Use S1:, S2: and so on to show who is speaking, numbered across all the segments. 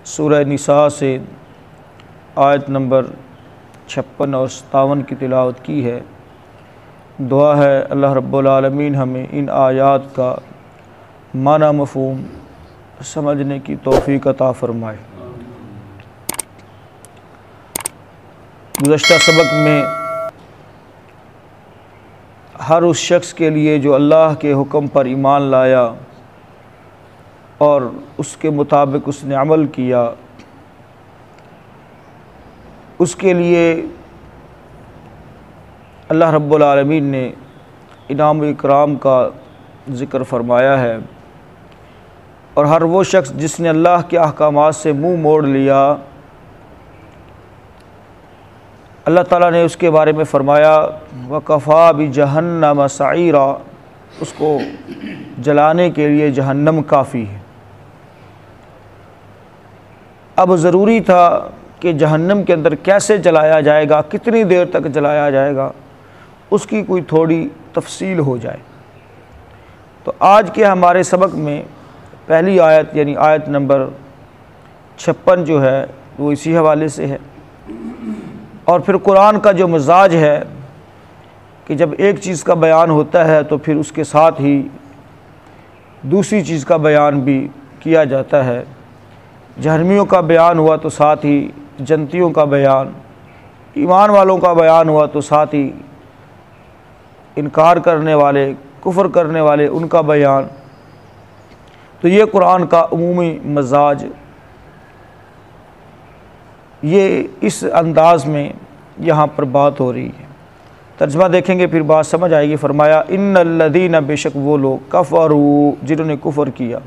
S1: सूरह निसा से आयत नंबर 56 और 57 की तिलावत की है। दुआ है अल्लाह रब्बुल आलमीन हमें इन आयात का माना मफ़हूम समझने की तौफ़ीक़ अता फ़रमाए। गुज़श्ता सबक में हर उस शख्स के लिए जो अल्लाह के हुक्म पर ईमान लाया और उसके मुताबिक उसने अमल किया, उसके लिए अल्लाह रब्बुल आलमीन ने इनाम व इकराम का ज़िक्र फ़रमाया है। और हर वो शख्स जिसने अल्लाह के अहकामात से मुँह मोड़ लिया, अल्लाह ताला ने उसके बारे में फ़रमाया वकफ़ा बि जहन्नम सईरा, उसको जलाने के लिए जहन्नम काफ़ी है। अब ज़रूरी था कि जहन्नम के अंदर कैसे जलाया जाएगा, कितनी देर तक जलाया जाएगा, उसकी कोई थोड़ी तफसील हो जाए। तो आज के हमारे सबक में पहली आयत यानी आयत नंबर 56 जो है वो इसी हवाले से है। और फिर कुरान का जो मिजाज है कि जब एक चीज़ का बयान होता है तो फिर उसके साथ ही दूसरी चीज़ का बयान भी किया जाता है। जहन्नमियों का बयान हुआ तो साथ ही जन्नतियों का बयान, ईमान वालों का बयान हुआ तो साथ ही इनकार करने वाले, कुफ्र करने वाले, उनका बयान। तो ये कुरान का उमूमी मजाज ये इस अंदाज़ में यहाँ पर बात हो रही है। तर्जमा देखेंगे फिर बात समझ आएगी। फ़रमाया इन्नल्लज़ीना, बेशक वो लोग, कफ़रू, जिन्होंने कुफ्र किया,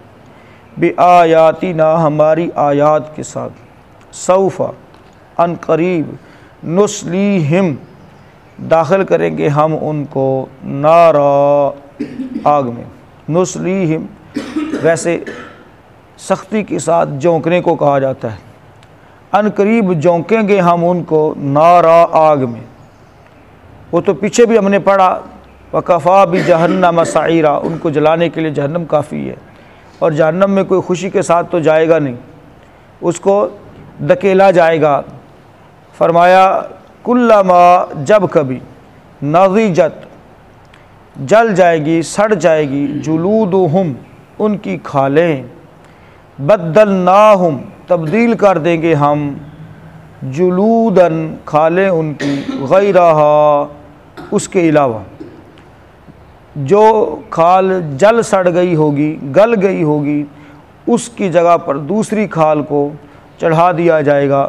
S1: बि आयातिना, हमारी आयात के साथ, सौफ़ा, अन करीब, नुस्लीहिम, दाखिल करेंगे हम उनको, नारा, आग में। नुस्लीहिम वैसे सख्ती के साथ झोंकने को कहा जाता है। अन करीब झोंकेंगे हम उनको, नारा, आग में। वो तो पीछे भी हमने पढ़ा वकफ़ा बि जहन्नम सईरा, उनको जलाने के लिए जहन्नम काफ़ी है। और जहन्नम में कोई खुशी के साथ तो जाएगा नहीं, उसको धकेला जाएगा। फरमाया कुल्लमा, जब कभी, नज़िजत, जल जाएगी, सड़ जाएगी, जुलूदुहुम, उनकी खालें, बद्दलनाहुम, तब्दील कर देंगे हम, जुलूदन, खालें उनकी, गैरहा, उसके अलावा। जो खाल जल सड़ गई होगी, गल गई होगी, उसकी जगह पर दूसरी खाल को चढ़ा दिया जाएगा।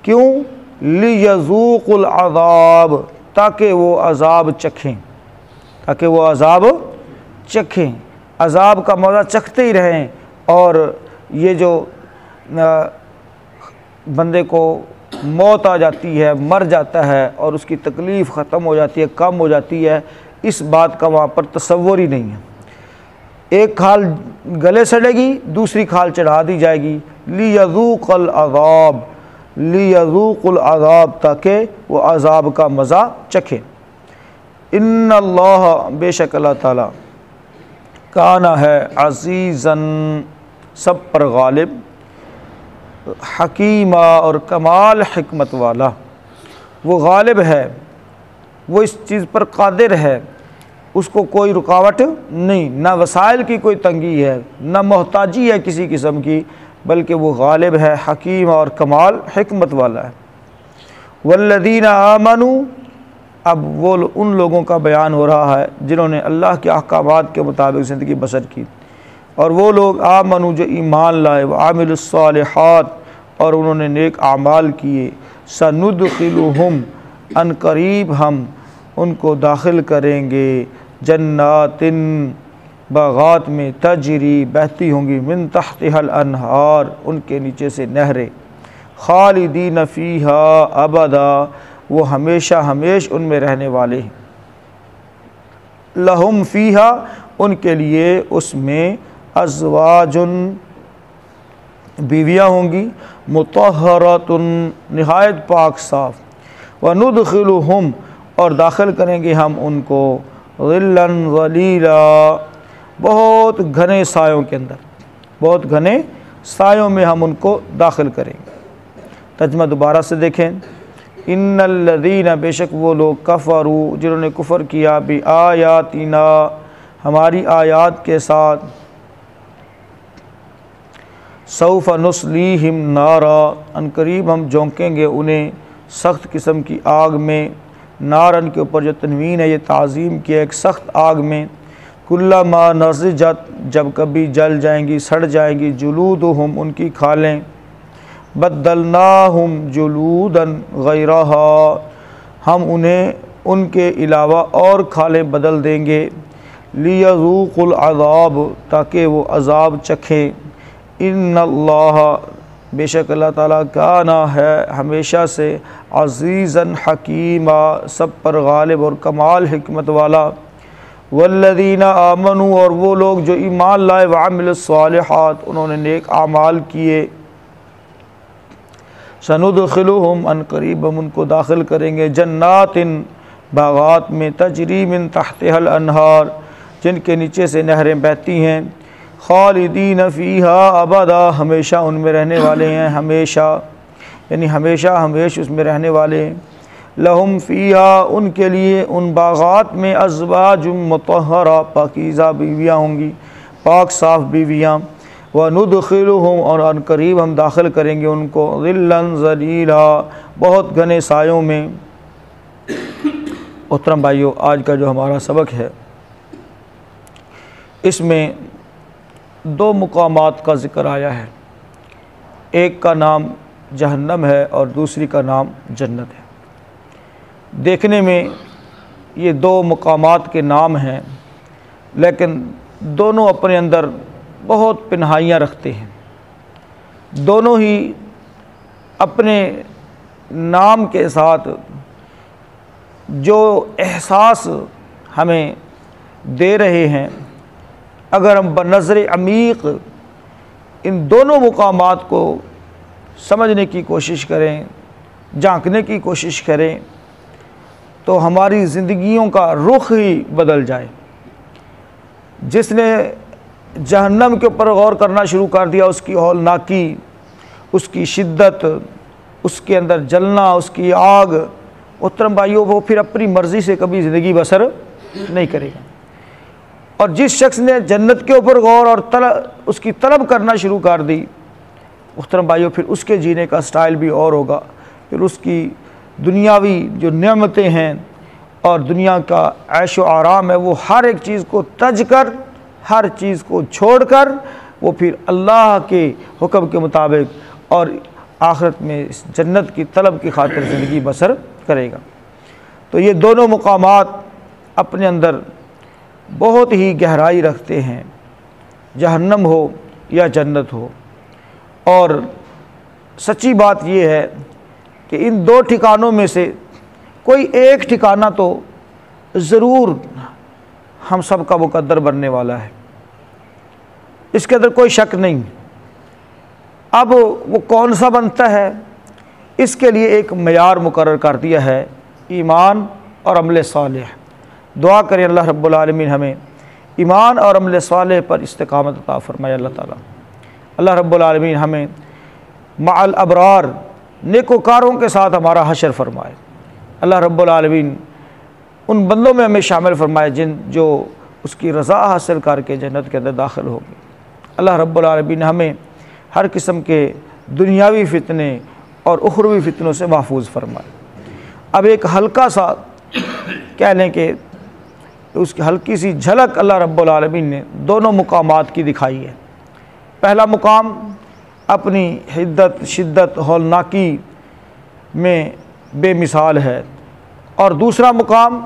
S1: क्यों? लियज़ूक़ुल अज़ाब, ताकि वो अज़ाब चखें, ताकि वो अज़ाब चखें, अज़ाब का मज़ा चखते ही रहें। और ये जो बंदे को मौत आ जाती है, मर जाता है और उसकी तकलीफ़ ख़त्म हो जाती है, कम हो जाती है, इस बात का वहाँ पर तसव्वुर ही नहीं है। एक खाल गले सड़ेगी, दूसरी खाल चढ़ा दी जाएगी। लियज़ूक़ल अज़ाब, लियज़ूक़ुल अज़ाब, ताकि वो अज़ाब का मज़ा चखे। इन्नल्लाह, बेशक अल्लाह ताला, काना है, अज़ीज़न, सब पर गालिब, हकीमा, और कमाल हिकमत वाला। वो गालिब है, वो इस चीज़ पर कादिर है, उसको कोई रुकावट नहीं, ना वसाइल की कोई तंगी है, ना मोहताजी है किसी किस्म की, बल्कि वो गालिब है, हकीम और कमाल हिकमत वाला है। वल्लज़ीना आमनू, अब वो उन लोगों का बयान हो रहा है जिन्होंने अल्लाह के अहकामात के मुताबिक ज़िंदगी बसर की। और वो लोग आमनू, जो ईमान लाए, व आमिलुस्सालिहात, और उन्होंने नेक आमाल किए, सनुदखिलुहुम, अन करीब हम उनको दाखिल करेंगे, जन्नातिन, बागात में, तजरी, बहती होंगी, मिन तहतिहल अनहार, उनके नीचे से नहरें, खालिदीन फ़ीहा अबदा, वो हमेशा हमेश उनमें रहने वाले हैं। लहुम फ़ीहा, उनके लिए उसमें, अज़वाजुन, बीवियाँ होंगी, मुतहहरतुन, निहायत पाक साफ़, व नुदखिलुहुम, और दाखिल करेंगे हम उनको, ज़िल्लन ज़लीला, बहुत घने सायों के अंदर, बहुत घने सायों में हम उनको दाखिल करेंगे। तर्जुमा दोबारा से देखें, इन्नल्लज़ीना बेशक वो लोग कफ़रू जिन्होंने कुफ़र किया बि आयातिना हमारी आयात के साथ, सौफ़ नुस्लीहिम नारा अनकरीब हम झोंकेंगे उन्हें सख्त किस्म की आग में, नारन के ऊपर जो तनवीन है ये ताज़ीम किया, एक सख्त आग में, कुल्लमा नज़िजत जब कभी जल जाएंगी सड़ जाएंगी, जुलूदुहुम उनकी खालें, बद्दलनाहुम जुलूदन गैरहा हम उन्हें उनके अलावा और खालें बदल देंगे, लियज़ूक़ुल अज़ाब ताकि वो अज़ाब चखें, इन्नल्लाह बेशक अल्लाह ताला काना है हमेशा से अज़ीज़न हकीमा सब पर गालिब और कमाल हिकमत वाला, वल्लज़ीना आमनू और वो लोग जो ईमान लाए व अमिलुस्सालिहात उन्होंने नेक आमाल किए, सनुदखिलुहुम अनकरीब हम उनको दाखिल करेंगे जन्नातिन बागात में, तजरी मिन तहतिहल अनहार जिनके नीचे से नहरें बहती हैं, खालिदीन फ़ीहा अबदा हमेशा उनमें रहने वाले हैं, हमेशा यानी हमेशा हमेश उसमें रहने वाले हैं, लहुम फ़ीहा उनके लिए उन बागात में अज़वाजुम मुतहरा पाकीज़ा बीवियाँ होंगी, पाक साफ़ बीवियाँ, व नुदखिलुहुम और अनकरीब हम दाखिल करेंगे उनको ज़िल्लन ज़लीला बहुत घने सायों में। मोहतरम भाइयों, आज का जो हमारा सबक है इसमें दो मुकामात का ज़िक्र आया है, एक का नाम जहन्नम है और दूसरी का नाम जन्नत है। देखने में ये दो मुकामात के नाम हैं, लेकिन दोनों अपने अंदर बहुत पिन्हाइयाँ रखते हैं। दोनों ही अपने नाम के साथ जो एहसास हमें दे रहे हैं, अगर हम बनज़र अमीक़ इन दोनों मुकामात को समझने की कोशिश करें, झांकने की कोशिश करें, तो हमारी ज़िंदगियों का रुख ही बदल जाए। जिसने जहन्नम के ऊपर गौर करना शुरू कर दिया, उसकी हौलनाकी, उसकी शिद्दत, उसके अंदर जलना, उसकी आग, मोहतरम भाइयों वो फिर अपनी मर्ज़ी से कभी ज़िंदगी बसर नहीं करेगा। और जिस शख्स ने जन्नत के ऊपर गौर और उसकी तलब करना शुरू कर दी, मोहतरम भाइयों फिर उसके जीने का स्टाइल भी और होगा, फिर उसकी दुनियावी जो नेमतें हैं और दुनिया का ऐशो आराम है वो हर एक चीज़ को तज कर, हर चीज़ को छोड़कर वो फिर अल्लाह के हुक्म के मुताबिक और आखिरत में इस जन्नत की तलब की खातिर ज़िंदगी बसर करेगा। तो ये दोनों मुकामात अपने अंदर बहुत ही गहराई रखते हैं, जहन्नम हो या जन्नत हो। और सच्ची बात ये है कि इन दो ठिकानों में से कोई एक ठिकाना तो ज़रूर हम सब का मुकद्दर बनने वाला है, इसके अंदर कोई शक नहीं। अब वो कौन सा बनता है, इसके लिए एक मयार मुकर्रर कर दिया है, ईमान और अमल सालेह। दुआ करें अल्लाह रब्बुल आलमीन हमें ईमान और अमल सालेह पर इस्तिकामत अता फरमाए। अल्लाह रब्बुल आलमीन हमें मअल अबरार नेकोकारों के साथ हमारा हशर फरमाए। अल्लाह रब्बुल आलमीन उन बंदों में हमें शामिल फरमाए जो उसकी रज़ा हासिल करके जन्नत के अंदर दाखिल होंगे। अल्लाह रब्बुल आलमीन हमें हर किस्म के दुनियावी फ़ितने और उखरवी फ़ितनों से महफूज फरमाए। अब एक हल्का सा कह लें कि उसकी हल्की सी झलक अल्लाह रब्बुल आलमीन ने दोनों मुकामात की दिखाई है। पहला मुकाम अपनी हिद्दत, शिद्दत, हौलनाकी में बेमिसाल है, और दूसरा मुकाम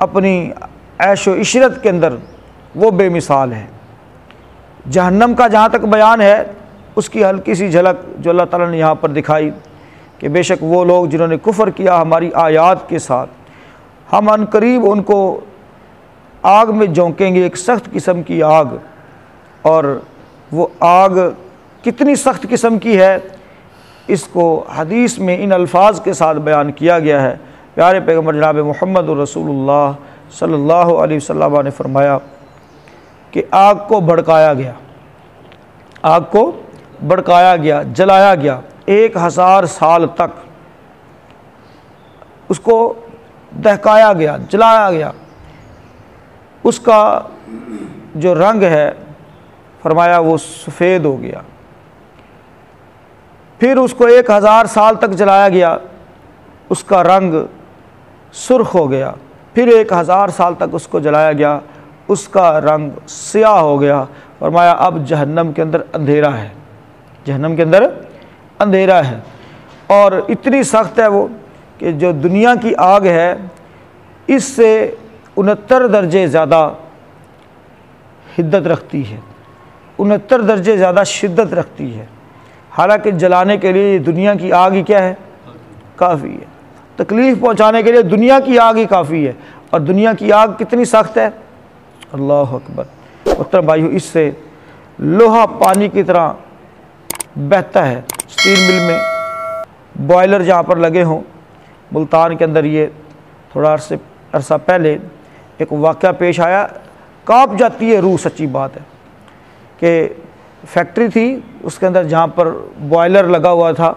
S1: अपनी ऐशो इशरत के अंदर वो बेमिसाल है। जहन्नम का जहाँ तक बयान है उसकी हल्की सी झलक जो अल्लाह ताला ने यहाँ पर दिखाई कि बेशक वो लोग जिन्होंने कुफ़र किया हमारी आयात के साथ, हम अनकरीब उनको आग में झोंकेंगे, एक सख्त किस्म की आग। और वो आग कितनी सख्त किस्म की है इसको हदीस में इन अल्फाज के साथ बयान किया गया है। प्यारे पैगम्बर जनाब मुहम्मद रसूलुल्लाह सल्लल्लाहु अलैहि वसल्लम ने फरमाया कि आग को भड़काया गया, आग को भड़काया गया, जलाया गया, 1000 साल तक उसको दहकाया गया, जलाया गया। उसका जो रंग है फरमाया वो सफ़ेद हो गया। फिर उसको 1000 साल तक जलाया गया, उसका रंग सुर्ख हो गया। फिर 1000 साल तक उसको जलाया गया, उसका रंग स्याह हो गया। फरमाया अब जहन्नम के अंदर अंधेरा है, जहन्नम के अंदर अंधेरा है। और इतनी सख्त है वो कि जो दुनिया की आग है इससे 69 दर्जे ज़्यादा हिद्दत रखती है, 69 दर्जे ज़्यादा शिद्दत रखती है। हालांकि जलाने के लिए दुनिया की आग ही क्या है, काफ़ी है। तकलीफ़ पहुंचाने के लिए दुनिया की आग ही काफ़ी है। और दुनिया की आग कितनी सख्त है, अल्लाह अकबर। मोहतरम भाइयों, इससे लोहा पानी की तरह बहता है। स्टील मिल में बॉयलर जहाँ पर लगे हों, मुल्तान के अंदर ये थोड़ा अरसा पहले एक वाक़या पेश आया, काँप जाती है रूह। सच्ची बात है कि फैक्ट्री थी, उसके अंदर जहाँ पर बॉयलर लगा हुआ था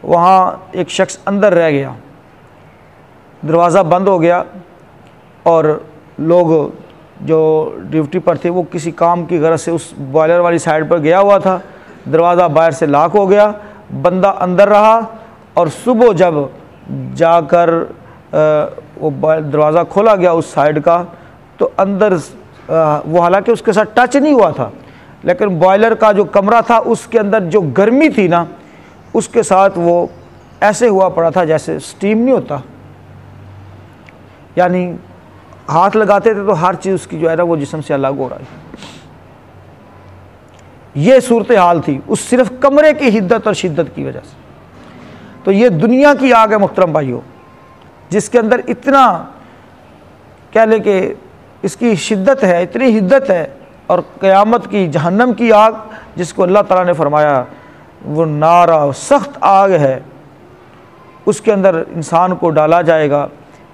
S1: वहाँ एक शख्स अंदर रह गया, दरवाज़ा बंद हो गया और लोग जो ड्यूटी पर थे वो किसी काम की गरज से उस बॉयलर वाली साइड पर गया हुआ था। दरवाज़ा बाहर से लॉक हो गया, बंदा अंदर रहा और सुबह जब जाकर वो दरवाज़ा खोला गया उस साइड का, तो अंदर वो हालांकि उसके साथ टच नहीं हुआ था, लेकिन बॉयलर का जो कमरा था उसके अंदर जो गर्मी थी ना, उसके साथ वो ऐसे हुआ पड़ा था जैसे स्टीम नहीं होता, यानी हाथ लगाते थे तो हर चीज़ उसकी जो है ना वो जिस्म से अलग हो रहा है। ये सूरत हाल थी उस सिर्फ कमरे की हिद्दत और शिद्दत की वजह से। तो ये दुनिया की आग है मोहतरम भाइयों, जिसके अंदर इतना कह ले कि इसकी शिद्दत है, इतनी हिद्दत है। और क़यामत की जहन्नम की आग, जिसको अल्लाह ताला ने फरमाया वो नारा सख्त आग है, उसके अंदर इंसान को डाला जाएगा,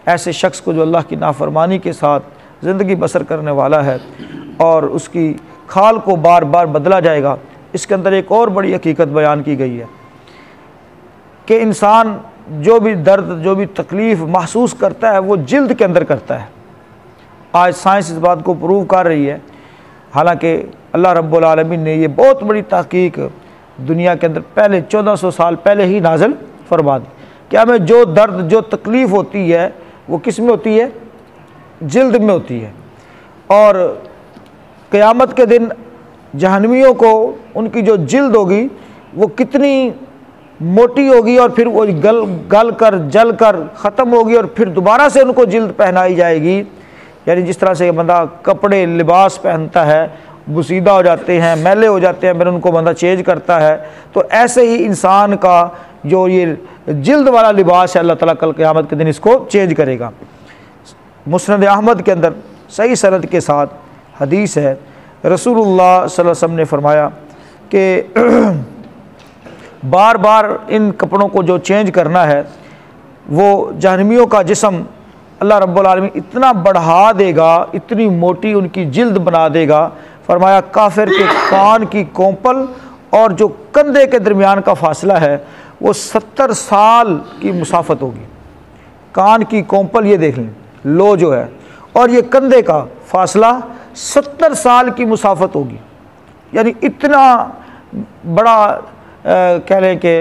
S1: ऐसे शख्स को जो अल्लाह की नाफरमानी के साथ ज़िंदगी बसर करने वाला है, और उसकी खाल को बार बार बदला जाएगा। इसके अंदर एक और बड़ी हकीकत बयान की गई है कि इंसान जो भी दर्द, जो भी तकलीफ़ महसूस करता है वो जिल्द के अंदर करता है। आज साइंस इस बात को प्रूव कर रही है, हालांकि अल्लाह रब्बुल आलमीन ने ये बहुत बड़ी तहकीक दुनिया के अंदर पहले 1400 साल पहले ही नाज़िल फरमा दी कि हमें जो दर्द, जो तकलीफ़ होती है वो किस में होती है, जिल्द में होती है। और क़यामत के दिन जहन्नमियों को उनकी जो जिल्द होगी वो कितनी मोटी होगी, और फिर वो गल कर जल कर ख़त्म होगी, और फिर दोबारा से उनको जिल्द पहनाई जाएगी। यानी जिस तरह से बंदा कपड़े लिबास पहनता है, बुसीदा हो जाते हैं, मैले हो जाते हैं, फिर उनको बंदा चेंज करता है, तो ऐसे ही इंसान का जो ये जिल्द वाला लिबास है अल्लाह ताला कल क़यामत के दिन इसको चेंज करेगा। मुस्नद अहमद के अंदर सही सनद के साथ हदीस है, रसूलुल्लाह सल्लल्लाहु अलैहि वसल्लम ने फरमाया कि बार बार इन कपड़ों को जो चेंज करना है वो जहन्नमियों का जिस्म अल्लाह रब्बुल आलमीन इतना बढ़ा देगा, इतनी मोटी उनकी जिल्द बना देगा। फरमाया काफिर के कान की कोंपल और जो कंधे के दरमियान का फासला है वो 70 साल की मुसाफत होगी। कान की कोंपल ये देख लें, लो जो है, और ये कंधे का फासला 70 साल की मुसाफत होगी। यानी इतना बड़ा कह लें कि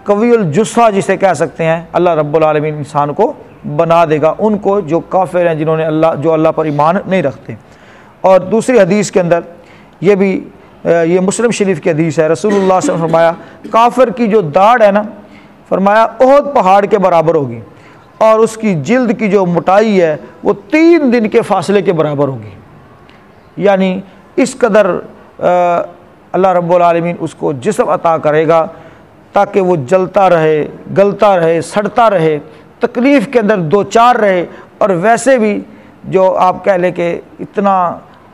S1: कवील जुस्सा जिसे कह सकते हैं, अल्लाह रब्बुल आलमीन इंसान को बना देगा, उनको जो काफिर हैं, जिन्होंने अल्लाह पर ईमान नहीं रखते। और दूसरी हदीस के अंदर ये भी ये मुस्लिम शरीफ की हदीस है, रसूलुल्लाह सल्लल्लाहु अलैहि वसल्लम ने फरमाया काफिर की जो दाढ़ है ना, फरमाया ओहद पहाड़ के बराबर होगी, और उसकी जिल्द की जो मोटाई है वो 3 दिन के फासले के बराबर होगी। यानी इस कदर अल्लाह रब्बुल आलमीन उसको जिस्म अता करेगा ताकि वो जलता रहे, गलता रहे, सड़ता रहे, तकलीफ़ के अंदर दो चार रहे। और वैसे भी जो आप कह लें कि इतना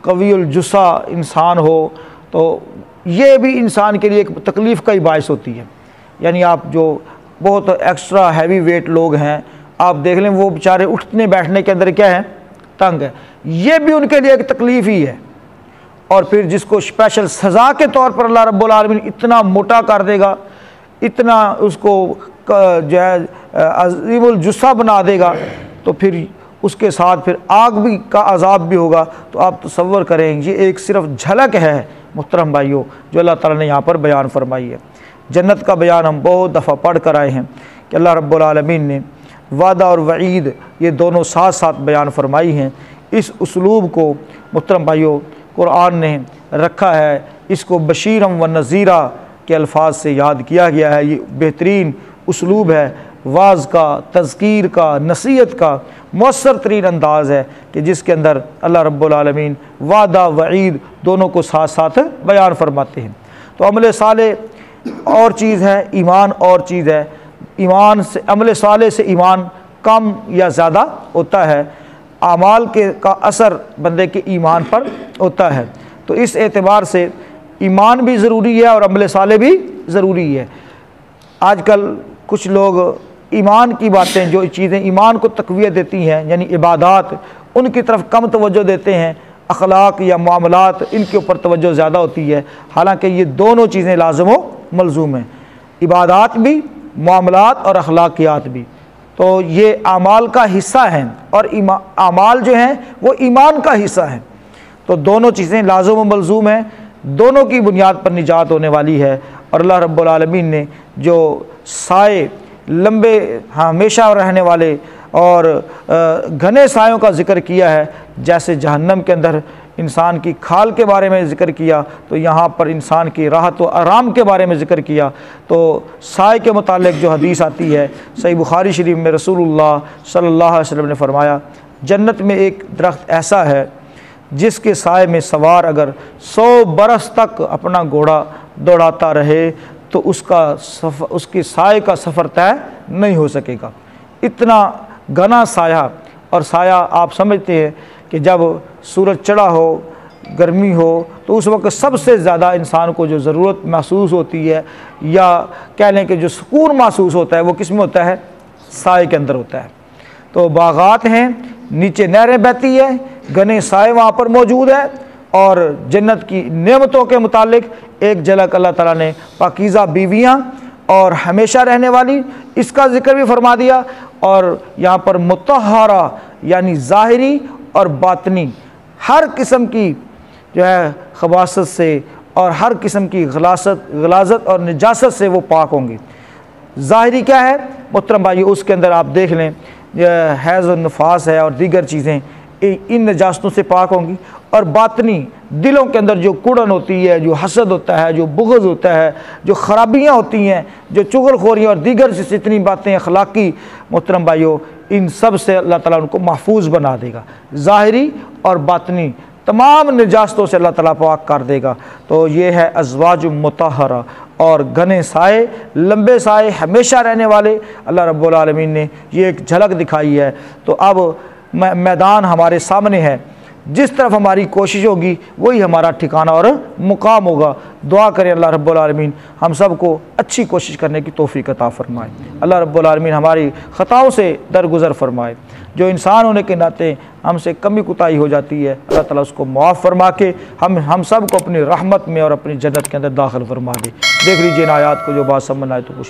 S1: कवील जुस्सा इंसान हो तो ये भी इंसान के लिए एक तकलीफ़ का ही बायस होती है। यानी आप जो बहुत एक्स्ट्रा हैवी वेट लोग हैं, आप देख लें वो बेचारे उठने बैठने के अंदर क्या है, तंग है, ये भी उनके लिए एक तकलीफ़ ही है। और फिर जिसको स्पेशल सज़ा के तौर पर अल्लाह रब्बुल आलमीन इतना मोटा कर देगा, इतना उसको जो है अज़ीमुल जुस्सा बना देगा, तो फिर उसके साथ फिर आग भी का अज़ाब भी होगा। तो आप तसव्वुर करें, ये एक सिर्फ झलक है मुहतरम भाइयों जो अल्लाह ताला ने यहाँ पर बयान फरमाई है। जन्नत का बयान हम बहुत दफ़ा पढ़ कर आए हैं कि अल्लाह रब्बुल आलमीन ने वादा और वईद ये दोनों साथ साथ बयान फरमाई हैं। इस उसलूब को मुहतरम भाइयों कुरान ने रखा है, इसको बशीरम व नज़ीरा के अल्फाज से याद किया गया है। ये बेहतरीन उसलूब है, वाज़ का, तज़कीर का, नसीहत का मौसर तरीन अंदाज़ है कि जिसके अंदर अल्लाह रब्बुल आलमीन वादा वईद दोनों को साथ साथ बयान फरमाते हैं। तो अमल सालेह और चीज़ है, ईमान और चीज़ है। ईमान से, अमल सालेह से ईमान कम या ज़्यादा होता है, आमाल के का असर बंदे के ईमान पर होता है। तो इस एतबार से ईमान भी ज़रूरी है और अमल सालेह भी ज़रूरी है। आजकल कुछ लोग ईमान की बातें, जो चीज़ें ईमान को तक़वियत देती हैं यानी इबादात, उनकी तरफ कम तवज्जो देते हैं। अखलाक या मामलात, इनके ऊपर तवज्जो ज़्यादा होती है। हालांकि ये दोनों चीज़ें लाज़िम व मलज़ूम हैं, इबादात भी, मामलात और अखलाकियात भी। तो ये आमाल का हिस्सा हैं और आमाल जो हैं वो ईमान का हिस्सा हैं। तो दोनों चीज़ें लाज़िम व मलज़ूम हैं, दोनों की बुनियाद पर निजात होने वाली है। और अल्लाह रब्बुल आलमीन ने जो साए, लंबे हमेशा रहने वाले और घने सायों का ज़िक्र किया है, जैसे जहन्नम के अंदर इंसान की खाल के बारे में ज़िक्र किया, तो यहाँ पर इंसान की राहत व आराम के बारे में ज़िक्र किया। तो साए के मुतालिक जो हदीस आती है सही बुखारी शरीफ में, रसूलुल्लाह सल्लल्लाहु अलैहि वसल्लम ने फरमाया, जन्नत में एक दरख्त ऐसा है जिसके साए में सवार अगर 100 बरस तक अपना घोड़ा दौड़ाता रहे तो उसके साए का सफ़र तय नहीं हो सकेगा। इतना घना साया, और साया आप समझते हैं कि जब सूरज चढ़ा हो, गर्मी हो, तो उस वक्त सबसे ज़्यादा इंसान को जो ज़रूरत महसूस होती है या कह लें कि जो सुकून महसूस होता है वो किस में होता है? साए के अंदर होता है। तो बागात हैं, नीचे नहरें बहती है, घने साए वहाँ पर मौजूद है। और जन्नत की नेमतों के मुतालिक एक झलक अल्लाह ताला ने पाकीज़ा बीवियाँ और हमेशा रहने वाली, इसका जिक्र भी फरमा दिया। और यहाँ पर मुतहरा यानी ज़ाहिरी और बातनी हर किस्म की जो है खबासत से और हर किस्म की गलाजत और निजासत से वो पाक होंगे। ज़ाहिरी क्या है मुहतरम भाई? उसके अंदर आप देख लें हैज़ और नफास है और दीगर चीज़ें इन नजास्तों से पाक होंगी। और बातनी दिलों के अंदर जो कुड़न होती है, जो हसद होता है, जो बुग़्ज़ होता है, जो ख़राबियाँ होती हैं, जो चुगलखोरी और दीगर से जितनी बातें अखलाकी मुहतरम भाइयों, इन सब से अल्लाह ताला उनको महफूज बना देगा। ज़ाहिरी और बातनी तमाम निजास्तों से अल्लाह ताला पाक कर देगा। तो ये है अज़वाज मुतहरा और घने साए, लंबे साए, हमेशा रहने वाले। अल्लाह रब्बुल आलमीन ने ये एक झलक दिखाई है। तो अब मैदान हमारे सामने है, जिस तरफ हमारी कोशिश होगी वही हमारा ठिकाना और मुकाम होगा। दुआ करें अल्लाह रब्बुल आलमीन हम सब को अच्छी कोशिश करने की तौफीक अता फरमाए। अल्लाह रब्बुल आलमीन हमारी ख़ताओं से दरगुज़र फरमाए। जो इंसान होने के नाते हमसे कमी कुताही हो जाती है, अल्लाह ताला उसको मुआफ़ फरमा के हम सब को अपनी रहमत में और अपनी जन्नत के अंदर दाखिल फरमा दे। देख लीजिए इन आयात को, जो बात समझ आए तो कुछ